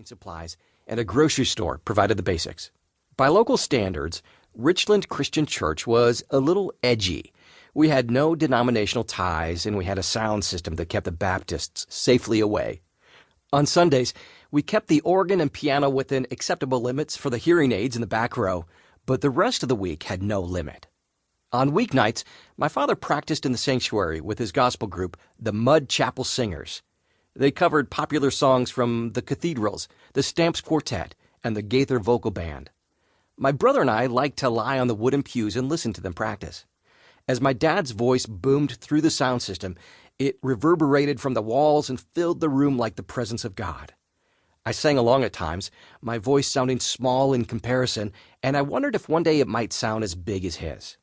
recording supplies, and a grocery store provided the basics. By local standards, Richland Christian Church was a little edgy. We had no denominational ties, and we had a sound system that kept the Baptists safely away. On Sundays, we kept the organ and piano within acceptable limits for the hearing aids in the back row, but the rest of the week had no limit. On weeknights, my father practiced in the sanctuary with his gospel group, the Mud Chapel Singers. They covered popular songs from the Cathedrals, the Stamps Quartet, and the Gaither Vocal Band. My brother and I liked to lie on the wooden pews and listen to them practice. As my dad's voice boomed through the sound system, it reverberated from the walls and filled the room like the presence of God. I sang along at times, my voice sounding small in comparison, and I wondered if one day it might sound as big as his.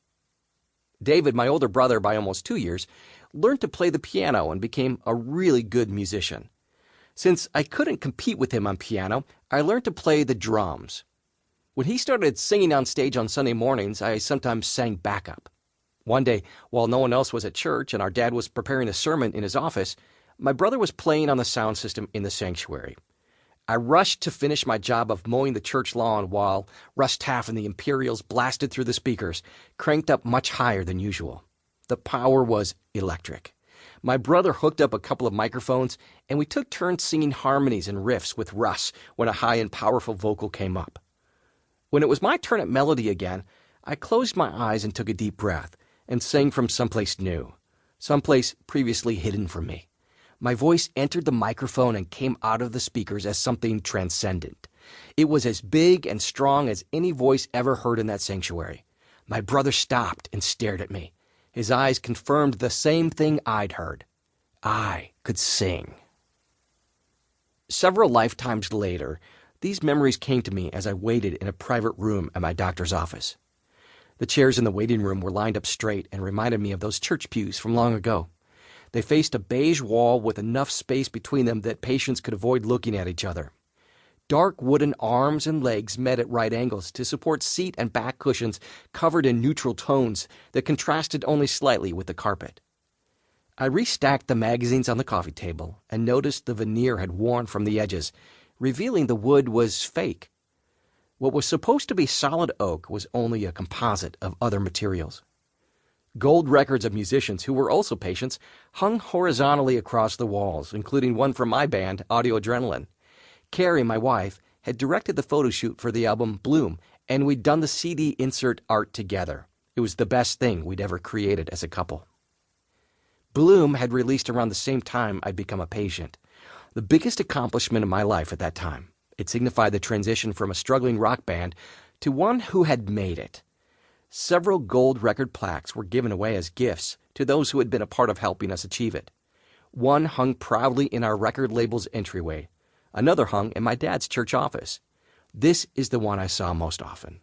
David, my older brother by almost 2 years, learned to play the piano and became a really good musician. Since I couldn't compete with him on piano, I learned to play the drums. When he started singing on stage on Sunday mornings, I sometimes sang backup. One day, while no one else was at church and our dad was preparing a sermon in his office, my brother was playing on the sound system in the sanctuary. I rushed to finish my job of mowing the church lawn while Russ Taff and the Imperials blasted through the speakers, cranked up much higher than usual. The power was electric. My brother hooked up a couple of microphones, and we took turns singing harmonies and riffs with Russ when a high and powerful vocal came up. When it was my turn at melody again, I closed my eyes and took a deep breath and sang from someplace new, someplace previously hidden from me. My voice entered the microphone and came out of the speakers as something transcendent. It was as big and strong as any voice ever heard in that sanctuary. My brother stopped and stared at me. His eyes confirmed the same thing I'd heard. I could sing. Several lifetimes later, these memories came to me as I waited in a private room at my doctor's office. The chairs in the waiting room were lined up straight and reminded me of those church pews from long ago. They faced a beige wall with enough space between them that patients could avoid looking at each other. Dark wooden arms and legs met at right angles to support seat and back cushions covered in neutral tones that contrasted only slightly with the carpet. I restacked the magazines on the coffee table and noticed the veneer had worn from the edges, revealing the wood was fake. What was supposed to be solid oak was only a composite of other materials. Gold records of musicians who were also patients hung horizontally across the walls, including one from my band, Adrenaline. Carrie, my wife, had directed the photo shoot for the album Bloom, and we'd done the CD insert art together. It was the best thing we'd ever created as a couple. Bloom had released around the same time I'd become a patient. The biggest accomplishment of my life at that time. It signified the transition from a struggling rock band to one who had made it. Several gold record plaques were given away as gifts to those who had been a part of helping us achieve it. One hung proudly in our record label's entryway. Another hung in my dad's church office. This is the one I saw most often.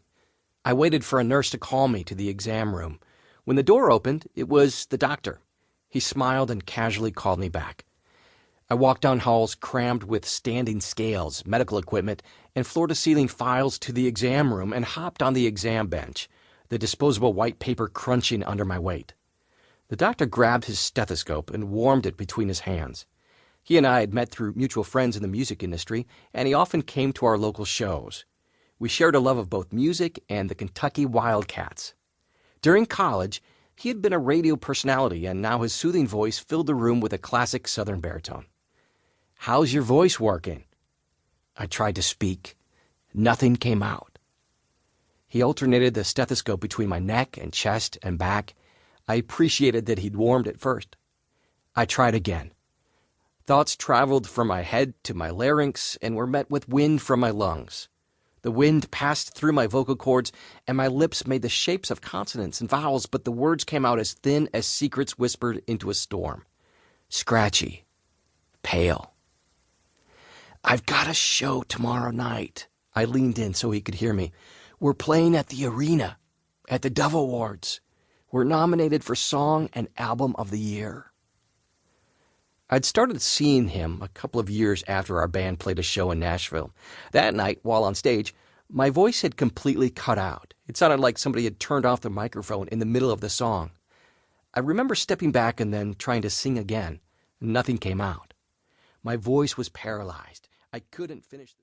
I waited for a nurse to call me to the exam room. When the door opened, it was the doctor. He smiled and casually called me back. I walked down halls crammed with standing scales, medical equipment, and floor-to-ceiling files to the exam room and hopped on the exam bench, the disposable white paper crunching under my weight. The doctor grabbed his stethoscope and warmed it between his hands. He and I had met through mutual friends in the music industry, and he often came to our local shows. We shared a love of both music and the Kentucky Wildcats. During college, he had been a radio personality, and now his soothing voice filled the room with a classic Southern baritone. "How's your voice working?" I tried to speak. Nothing came out. He alternated the stethoscope between my neck and chest and back. I appreciated that he'd warmed it first. I tried again. Thoughts traveled from my head to my larynx and were met with wind from my lungs. The wind passed through my vocal cords, and my lips made the shapes of consonants and vowels, but the words came out as thin as secrets whispered into a storm. Scratchy. Pale. "I've got a show tomorrow night." I leaned in so he could hear me. "We're playing at the arena, at the Dove Awards. We're nominated for Song and Album of the Year." I'd started seeing him a couple of years after our band played a show in Nashville. That night, while on stage, my voice had completely cut out. It sounded like somebody had turned off the microphone in the middle of the song. I remember stepping back and then trying to sing again. Nothing came out. My voice was paralyzed. I couldn't finish the